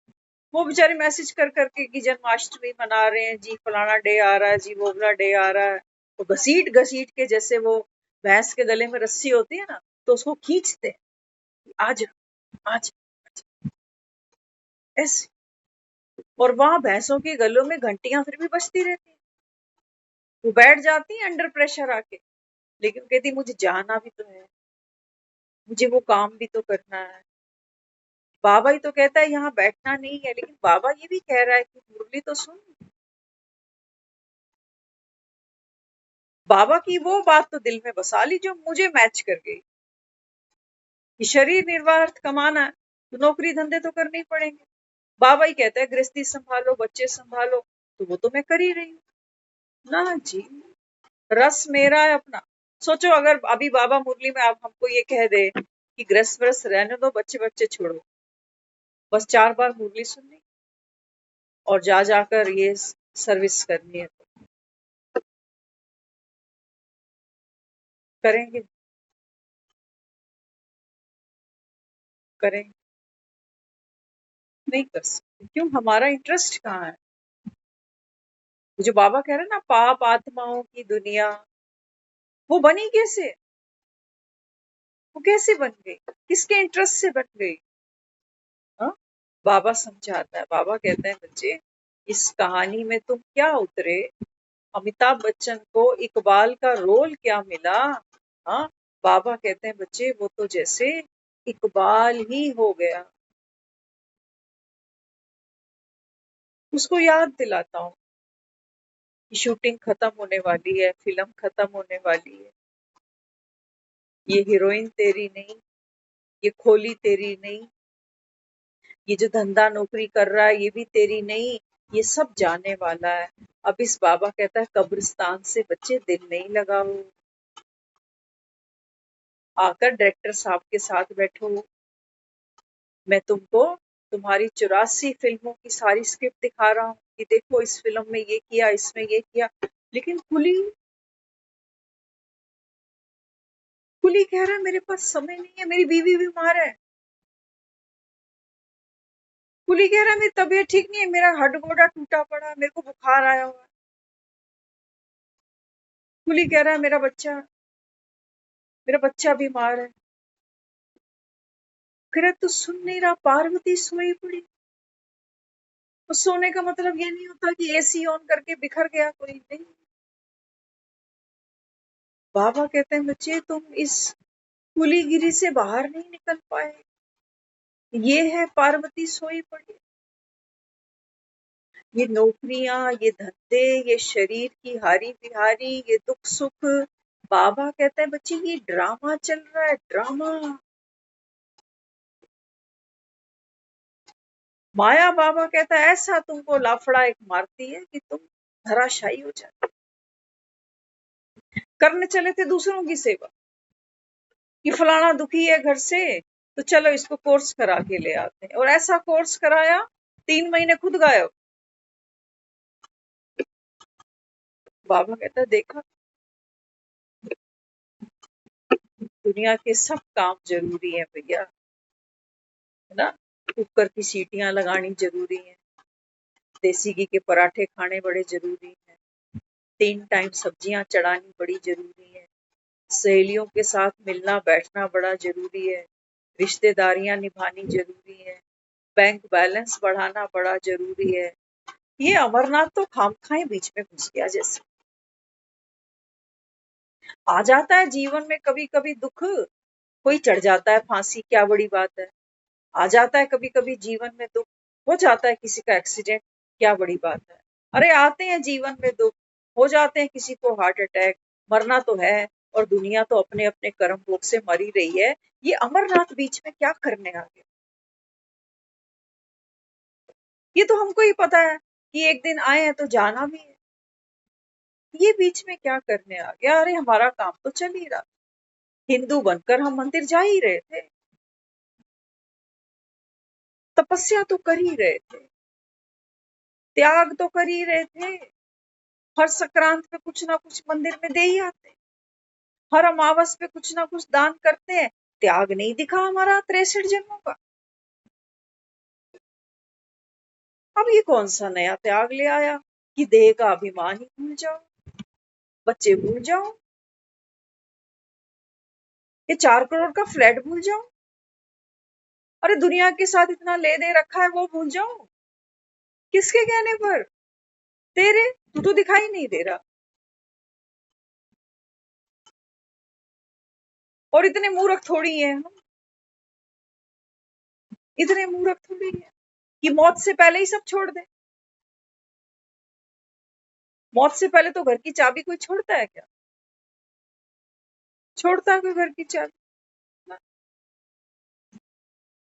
वो बेचारे मैसेज कर करके कि जन्माष्टमी मना रहे हैं जी, फलाना डे आ रहा है जी, वो वाला डे आ रहा है, तो घसीट घसीट के, जैसे वो भैंस के गले में रस्सी होती है ना, तो उसको खींचते हैं, आज आज ऐसे। और वहां भैंसों के गलों में घंटियां फिर भी बजती रहती हैं, वो बैठ जाती है अंडर प्रेशर आके, लेकिन कहती मुझे जाना भी तो है, मुझे वो काम भी तो करना है। बाबा ही तो कहता है यहाँ बैठना नहीं है, लेकिन बाबा ये भी कह रहा है कि मुरली तो सुन। बाबा की वो बात तो दिल में बसा ली जो मुझे मैच कर गई, कि शरीर निर्वाह अर्थ कमाना है, तो नौकरी धंधे तो करने ही पड़ेंगे। बाबा ही कहता है गृहस्थी संभालो, बच्चे संभालो, तो वो तो मैं कर ही रही हूँ ना जी। रस मेरा है अपना। सोचो अगर अभी बाबा मुरली में आप हमको ये कह दे कि गृहस्थ व्रस्त रहने दो, बच्चे बच्चे छोड़ो, बस 4 बार मुरली सुननी और जा जाकर ये सर्विस करनी है, तो करेंगे, करेंगे, नहीं कर सकते, क्यों, हमारा इंटरेस्ट कहाँ है। जो बाबा कह रहे हैं ना, पाप आत्माओं की दुनिया, वो बनी कैसे, वो कैसे बन गई, किसके इंटरेस्ट से बन गई। हाँ? बाबा समझाता है, बाबा कहते हैं बच्चे इस कहानी में तुम क्या उतरे, अमिताभ बच्चन को इकबाल का रोल क्या मिला। हाँ, बाबा कहते हैं बच्चे वो तो जैसे इकबाल ही हो गया। उसको याद दिलाता हूँ कि शूटिंग खत्म होने वाली है, फिल्म खत्म होने वाली है, ये हीरोइन तेरी नहीं, ये खोली तेरी नहीं, ये जो धंधा नौकरी कर रहा है ये भी तेरी नहीं, ये सब जाने वाला है। अब इस बाबा कहता है कब्रिस्तान से बच्चे दिल नहीं लगाओ, आकर डायरेक्टर साहब के साथ बैठो, मैं तुमको तुम्हारी 84 फिल्मों की सारी स्क्रिप्ट दिखा रहा हूँ कि देखो इस फिल्म में ये किया, इसमें ये किया। लेकिन कुली कह रहा है मेरे पास समय नहीं है, मेरी बीवी बीमार है। कुली कह रहा है मेरी तबीयत ठीक नहीं है, मेरा हड्ड गोडा टूटा पड़ा है, मेरे को बुखार आया हुआ है। कुली कह रहा है मेरा बच्चा बीमार है। कह रहा तू सुन नहीं रहा, पार्वती सोई पड़ी, तो सोने का मतलब ये नहीं होता कि एसी ऑन करके बिखर गया कोई, नहीं। बाबा कहते हैं बच्चे तुम इस कुलीगिरी से बाहर नहीं निकल पाए, ये है पार्वती सोई पड़ी। ये नौकरियां, ये धंधे, ये शरीर की हारी बिहारी, ये दुख सुख, बाबा कहते हैं बच्चे ये ड्रामा चल रहा है, ड्रामा। माया बाबा कहता है ऐसा तुमको लाफड़ा एक मारती है कि तुम धराशायी हो जाते। करने चले थे दूसरों की सेवा कि फलाना दुखी है घर से, तो चलो इसको कोर्स करा के ले आते हैं, और ऐसा कोर्स कराया 3 महीने खुद गायब। बाबा कहता है देखा, दुनिया के सब काम जरूरी है भैया, है ना। कुकर की सीटियां लगानी जरूरी है, देसी घी के पराठे खाने बड़े जरूरी है, 3 टाइम सब्जियां चढ़ानी बड़ी जरूरी है, सहेलियों के साथ मिलना बैठना बड़ा जरूरी है, रिश्तेदारियां निभानी जरूरी है, बैंक बैलेंस बढ़ाना बड़ा जरूरी है। ये अमरनाथ तो खामखाई बीच में घुस गया जैसे। आ जाता है जीवन में कभी कभी दुख, कोई चढ़ जाता है फांसी, क्या बड़ी बात है। आ जाता है कभी कभी जीवन में दुख, हो जाता है किसी का एक्सीडेंट, क्या बड़ी बात है। अरे आते हैं जीवन में दुख, हो जाते हैं किसी को हार्ट अटैक, मरना तो है, और दुनिया तो अपने अपने कर्म भोग से मर ही रही है। ये अमरनाथ बीच में क्या करने आ गया, ये तो हमको ही पता है कि एक दिन आए हैं तो जाना भी है, ये बीच में क्या करने आ गया। अरे हमारा काम तो चल ही रहा, हिंदू बनकर हम मंदिर जा ही रहे थे, तपस्या तो कर ही रहे थे, त्याग तो कर ही रहे थे, हर संक्रांत पे कुछ ना कुछ मंदिर में दे ही आते हैं, हर अमावस पे कुछ ना कुछ दान करते हैं। त्याग नहीं दिखा हमारा 63 जन्मों का। अब ये कौन सा नया त्याग ले आया कि देह का अभिमान ही भूल जाओ, बच्चे भूल जाओ, ये 4 करोड़ का फ्लैट भूल जाओ, अरे दुनिया के साथ इतना ले दे रखा है वो भूल जाओ। किसके कहने पर? तेरे, तू तो दिखाई नहीं दे रहा। और इतने मूर्ख थोड़ी है हम, इतने मूर्ख थोड़ी है कि मौत से पहले ही सब छोड़ दे। मौत से पहले तो घर की चाबी कोई छोड़ता है क्या? छोड़ता है कोई घर की चाबी? ना।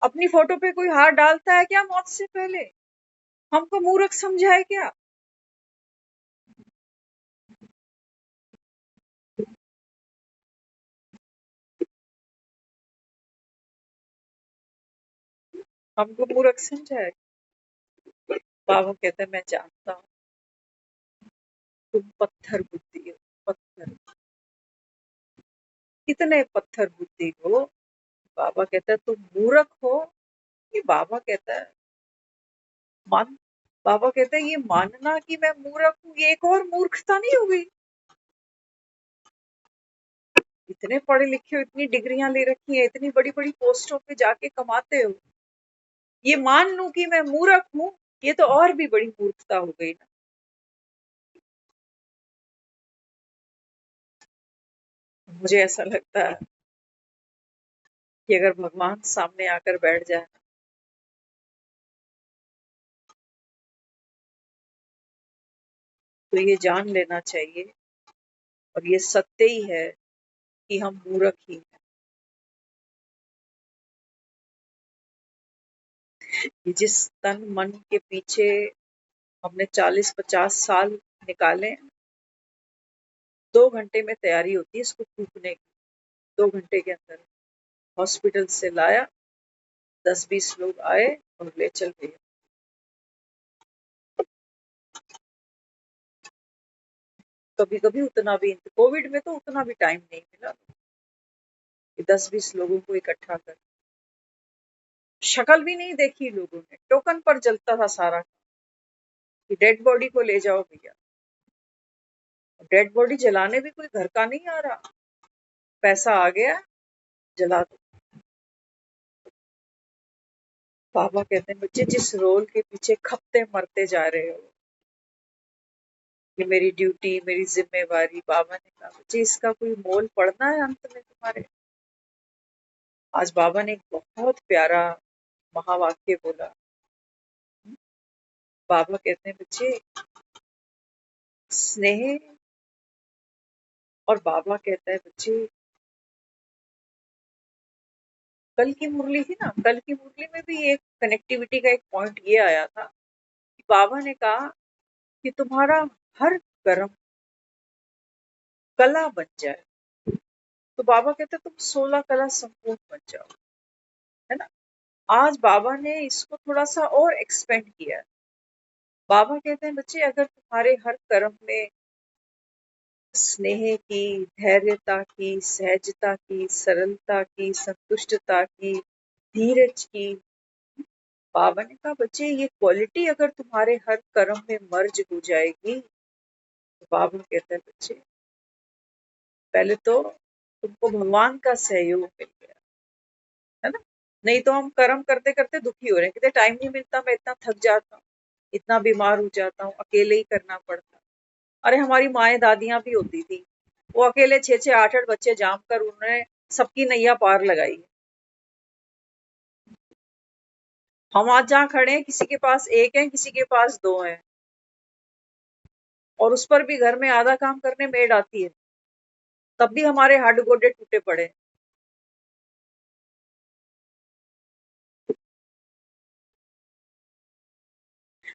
अपनी फोटो पे कोई हाथ डालता है क्या मौत से पहले? हमको मूर्ख समझा है क्या? हमको मूर्ख समझा है? बाबा कहते हैं मैं जानता हूँ तुम पत्थर बुद्धि हो, पत्थर, कितने पत्थर बुद्धि हो। बाबा कहता है तुम मूर्ख हो। ये बाबा कहता है मान, बाबा कहते हैं ये मानना कि मैं मूर्ख हूँ ये एक और मूर्खता नहीं हो गई? इतने पढ़े लिखे हो, इतनी डिग्रियां ले रखी है, इतनी बड़ी बड़ी पोस्टों पे जाके कमाते हो, ये मान लूं कि मैं मूर्ख हूँ, ये तो और भी बड़ी मूर्खता हो गई ना। मुझे ऐसा लगता है कि अगर भगवान सामने आकर बैठ जाए ना, तो ये जान लेना चाहिए, और ये सत्य ही है कि हम मूर्ख ही हैं। कि जिस तन मन के पीछे हमने 40-50 साल निकाले, 2 घंटे में तैयारी होती है इसको फूकने की, 2 घंटे के अंदर हॉस्पिटल से लाया, 10-20 लोग आए और ले चल गए। कभी कभी उतना भी, कोविड में तो उतना भी टाइम नहीं मिला कि 10-20 लोगों को इकट्ठा कर, शक्ल भी नहीं देखी लोगों ने, टोकन पर चलता था सारा कि डेड बॉडी को ले जाओ भैया। डेड बॉडी जलाने भी कोई घर का नहीं आ रहा, पैसा आ गया, जला दो। पापा कहते हैं बच्चे जिस रोल के पीछे खपते मरते जा रहे हो, ये मेरी ड्यूटी मेरी जिम्मेवारी, बाबा ने कहा बच्चे इसका कोई मोल पड़ना है अंत में तुम्हारे। आज बाबा ने एक बहुत प्यारा महावाक्य बोला। बाबा कहते हैं बच्चे स्नेह, और बाबा कहता है बच्चे कल की मुरली थी ना, कल की मुरली में भी एक कनेक्टिविटी का एक पॉइंट ये आया था कि बाबा ने कहा कि तुम्हारा हर कर्म कला बन जाए। तो बाबा कहते तुम 16 कला संपूर्ण बन जाओ, है ना। आज बाबा ने इसको थोड़ा सा और एक्सपेंड किया है। बाबा कहते हैं बच्चे अगर तुम्हारे हर कर्म में स्नेह की, धैर्यता की, सहजता की, सरलता की, संतुष्टता की, धीरज की, बाबा ने कहा बच्चे ये क्वालिटी अगर तुम्हारे हर कर्म में मर्ज हो जाएगी, तो बाबा कहता है बच्चे पहले तो तुमको भगवान का सहयोग मिल गया, है ना। नहीं तो हम कर्म करते करते दुखी हो रहे हैं, कहते टाइम नहीं मिलता, मैं इतना थक जाता हूँ, इतना बीमार हो जाता हूँ, अकेले ही करना पड़ता। अरे हमारी माएं दादियां भी होती थी, वो अकेले 6-6 8-8 बच्चे जाम कर उन्होंने सबकी नैया पार लगाई। हम आज जहाँ खड़े हैं किसी के पास एक है, किसी के पास दो हैं, और उस पर भी घर में आधा काम करने मेड आती है, तब भी हमारे हड्ड गोडे टूटे पड़े।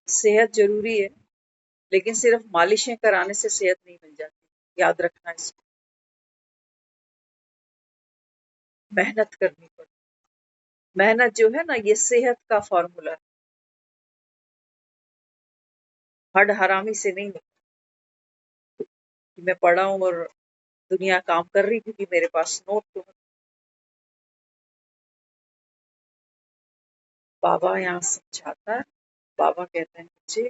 सेहत जरूरी है, लेकिन सिर्फ मालिशें कराने से सेहत नहीं मिल जाती, याद रखना इसको। मेहनत करनी पड़ती, मेहनत जो है ना ये सेहत का फॉर्मूला है, हड हरामी से नहीं होता कि मैं पढ़ा हूं और दुनिया काम कर रही क्योंकि मेरे पास नोट तो है। बाबा यहाँ समझाता है, बाबा कहते हैं बच्चे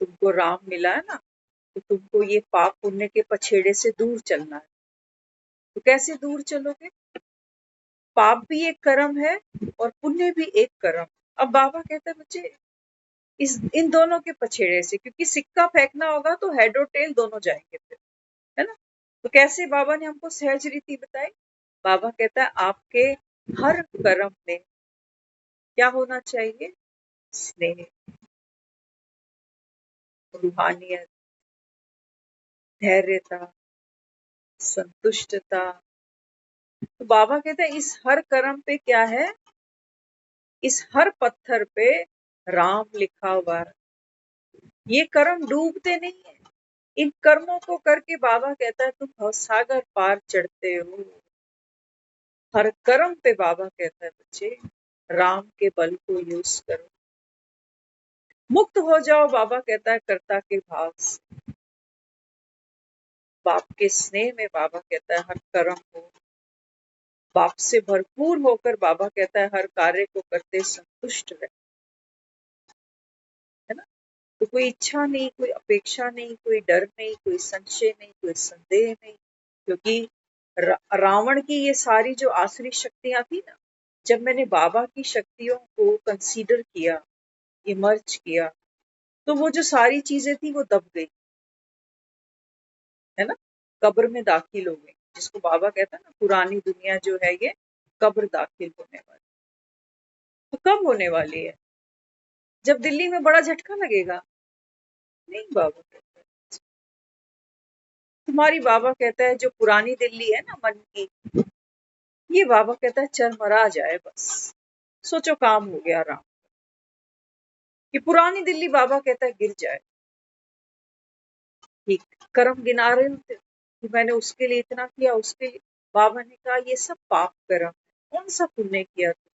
तुमको राम मिला है ना, तो तुमको ये पाप पुण्य के पछेड़े से दूर चलना है। तो कैसे दूर चलोगे? पाप भी एक कर्म है और पुण्य भी एक कर्म। अब बाबा कहते हैं बच्चे इस इन दोनों के पछेड़े से, क्योंकि सिक्का फेंकना होगा तो हेड और टेल दोनों जाएंगे फिर, है ना। तो कैसे बाबा ने हमको सहज रीति बताई। बाबा कहता है आपके हर कर्म में क्या होना चाहिए? स्नेह, रूहानियत, धैर्यता, संतुष्टता। तो बाबा कहते हैं इस हर कर्म पे क्या है? इस हर पत्थर पे राम लिखा हुआ है। ये कर्म डूबते नहीं है, इन कर्मों को करके बाबा कहता है तुम भवसागर पार चढ़ते हो। हर कर्म पे बाबा कहता है बच्चे राम के बल को यूज करो, मुक्त हो जाओ। बाबा कहता है कर्ता के भाव से, बाप के स्नेह में। बाबा कहता है हर कर्म को बाप से भरपूर होकर, बाबा कहता है हर कार्य को करते संतुष्ट रहे, है ना। तो कोई इच्छा नहीं, कोई अपेक्षा नहीं, कोई डर नहीं, कोई संशय नहीं, कोई संदेह नहीं, क्योंकि रावण की ये सारी जो आसुरी शक्तियां थी ना, जब मैंने बाबा की शक्तियों को कंसीडर किया, इमर्ज किया, तो वो जो सारी चीजें थी वो दब गई, है ना। कब्र में दाखिल हो गई, जिसको बाबा कहता है ना पुरानी दुनिया जो है ये कब्र दाखिल होने वाली। तो कब होने वाली है? जब दिल्ली में बड़ा झटका लगेगा? नहीं, बाबा कहता है तुम्हारी, बाबा कहता है जो पुरानी दिल्ली है ना मन की, ये बाबा कहता है चरमरा जाए बस, सोचो काम हो गया राम। ये पुरानी दिल्ली बाबा कहता है गिर जाए। ठीक, कर्म गिना रहे होते कि मैंने उसके लिए इतना किया, उसके लिए। बाबा ने कहा ये सब पाप कर्म है, कौन सा पुण्य किया तू?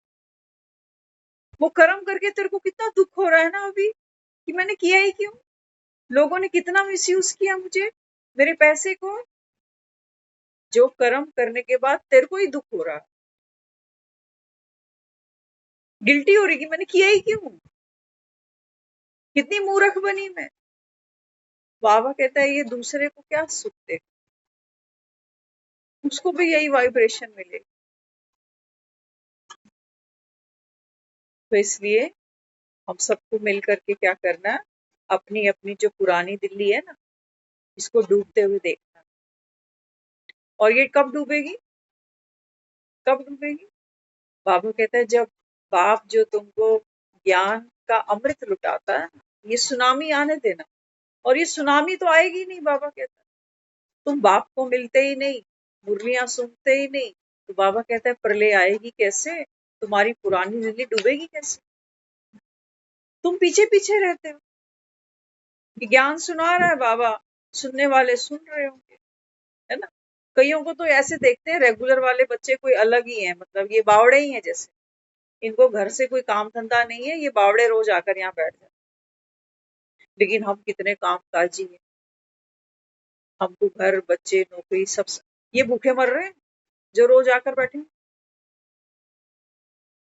वो कर्म करके तेरे को कितना दुख हो रहा है ना अभी, कि मैंने किया ही क्यों, लोगों ने कितना मिसयूज किया मुझे, मेरे पैसे को। जो कर्म करने के बाद तेरे को ही दुख हो रहा, गिल्टी हो रही कि मैंने किया ही क्यों, कितनी मूर्ख बनी मैं। बाबा कहता है ये दूसरे को क्या सुख दे, उसको भी यही वाइब्रेशन मिले। तो इसलिए हम सबको मिल करके क्या करना है, अपनी अपनी जो पुरानी दिल्ली है ना, इसको डूबते हुए देखना। और ये कब डूबेगी? कब डूबेगी? बाबा कहता है जब बाप जो तुमको ज्ञान का अमृत लुटाता है, ये सुनामी आने देना। और ये सुनामी तो आएगी नहीं, बाबा कहता है। तुम बाप को मिलते ही नहीं, मुरलियां सुनते ही नहीं, तो बाबा कहता है प्रलय आएगी कैसे? तुम्हारी पुरानी जिंदगी डूबेगी कैसे? तुम पीछे पीछे रहते हो कि ज्ञान सुना रहा है बाबा, सुनने वाले सुन रहे होंगे, है ना। कईयों को तो ऐसे देखते हैं, रेगुलर वाले बच्चे कोई अलग ही है, मतलब ये बावड़े ही हैं जैसे। इनको घर से कोई काम धंधा नहीं है, ये बावड़े रोज आकर यहाँ बैठ जाते। लेकिन हम कितने काम काजी हैं, हमको घर बच्चे नौकरी सब, ये भूखे मर रहे हैं जो रोज आकर बैठे हैं।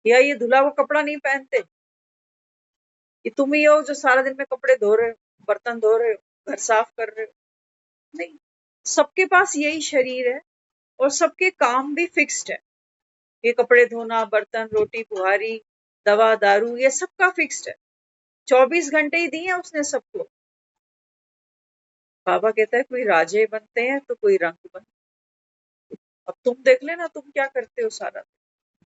या ये धुला हुआ कपड़ा नहीं पहनते, ये तुम ही हो जो सारा दिन में कपड़े धो रहे हो, बर्तन धो रहे हो, घर साफ कर रहे हो। नहीं, सबके पास यही शरीर है और सबके काम भी फिक्स्ड है। ये कपड़े धोना, बर्तन, रोटी बुहारी, दवा दारू, ये सबका फिक्स्ड है। 24 घंटे ही दिए हैं उसने सबको। बाबा कहता है कोई राजे बनते हैं तो कोई रंग बनते। अब तुम देख लेना तुम क्या करते हो सारा दिन।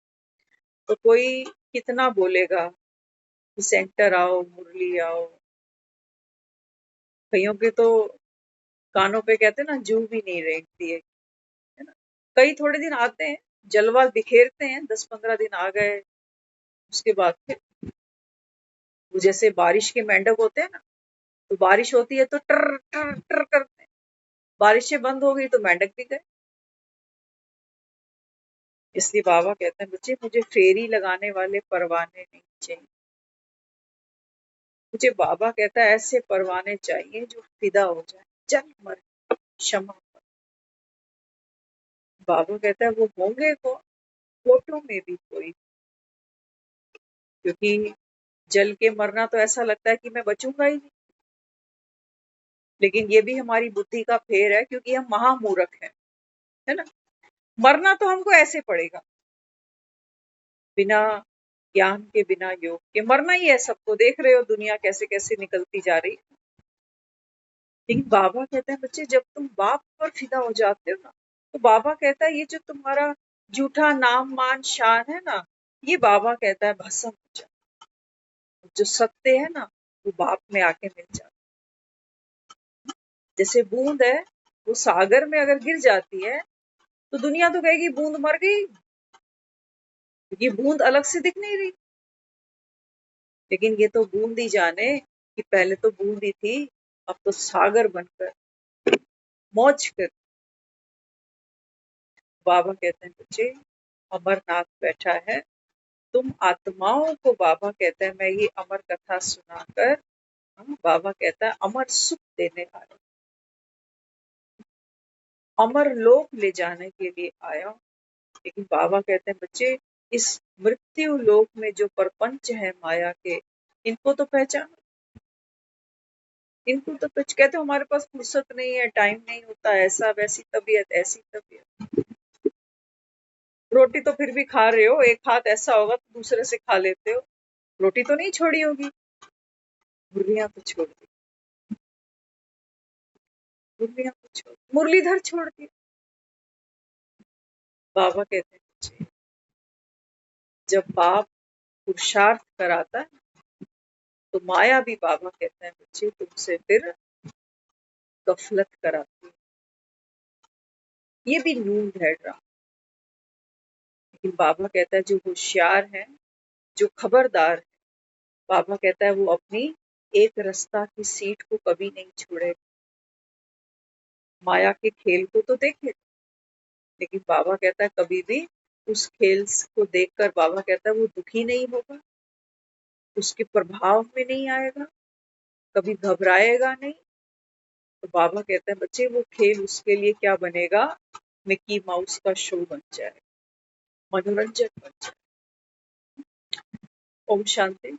तो कोई कितना बोलेगा कि सेंटर आओ, मुरली आओ। कईयों के तो कानों पे कहते हैं ना, जू भी नहीं रेंगती है ना। कई थोड़े दिन आते हैं, जलवा बिखेरते हैं, 10-15 दिन आ गए, उसके बाद फिर वो जैसे बारिश के मेंढक होते हैं ना, तो बारिश होती है तो टर टर टर करते हैं, बारिशें बंद हो गई तो मेंढक भी गए। इसलिए बाबा कहते हैं बच्चे मुझे फेरी लगाने वाले परवाने नहीं चाहिए, मुझे बाबा कहता है ऐसे परवाने चाहिए जो फिदा हो जाए, चल मर क्षमा। बाबा कहता है वो होंगे को फोटो में भी कोई, क्योंकि जल के मरना तो ऐसा लगता है कि मैं बचूंगा ही नहीं। लेकिन ये भी हमारी बुद्धि का फेर है, क्योंकि हम महामूर्ख हैं, है ना। मरना तो हमको ऐसे पड़ेगा, बिना ज्ञान के, बिना योग के मरना ही है। सबको देख रहे हो दुनिया कैसे कैसे निकलती जा रही है। लेकिन बाबा कहते हैं बच्चे जब तुम बाप पर फिदा हो जाते हो ना, तो बाबा कहता है ये जो तुम्हारा झूठा नाम मान शान है ना, ये बाबा कहता है भस्म हो जाए। जो सत्य है ना, वो बाप में आके मिल जाता। जैसे बूंद है, वो सागर में अगर गिर जाती है तो दुनिया तो कहेगी बूंद मर गई, क्योंकि बूंद अलग से दिख नहीं रही। लेकिन ये तो बूंद ही जाने कि पहले तो बूंद ही थी, अब तो सागर बनकर मौज कर। बाबा कहते हैं बच्चे अमरनाथ बैठा है, तुम आत्माओं को बाबा कहता है मैं ये अमर कथा सुनाकर, बाबा कहता है अमर सुख देने आया, अमर लोक ले जाने के लिए आया। लेकिन बाबा कहते हैं बच्चे इस मृत्यु लोक में जो प्रपंच है माया के, इनको तो पहचानो, इनको तो कुछ कहते हो हमारे पास फुर्सत नहीं है, टाइम नहीं होता, ऐसा वैसी तबीयत, ऐसी तबीयत। रोटी तो फिर भी खा रहे हो, एक हाथ ऐसा होगा तो दूसरे से खा लेते हो, रोटी तो नहीं छोड़ी होगी। मुरलियां तो छोड़ दी, मुरलियां तो छोड़, मुरलीधर छोड़ दी। बाबा कहते हैं बच्चे जब बाप पुरुषार्थ कराता है तो माया भी बाबा कहते हैं बच्चे तुमसे फिर गफलत कराती है। ये भी नींद है ड्रामा। लेकिन बाबा कहता है जो होशियार है, जो खबरदार है, बाबा कहता है वो अपनी एक रास्ता की सीट को कभी नहीं छोड़ेगा। माया के खेल को तो देखे, लेकिन बाबा कहता है कभी भी उस खेल को देखकर बाबा कहता है वो दुखी नहीं होगा, उसके प्रभाव में नहीं आएगा, कभी घबराएगा नहीं। तो बाबा कहते हैं बच्चे वो खेल उसके लिए क्या बनेगा, मिकी माउस का शो बन जाए, मनोरंजन बन जाए। ओम शांति।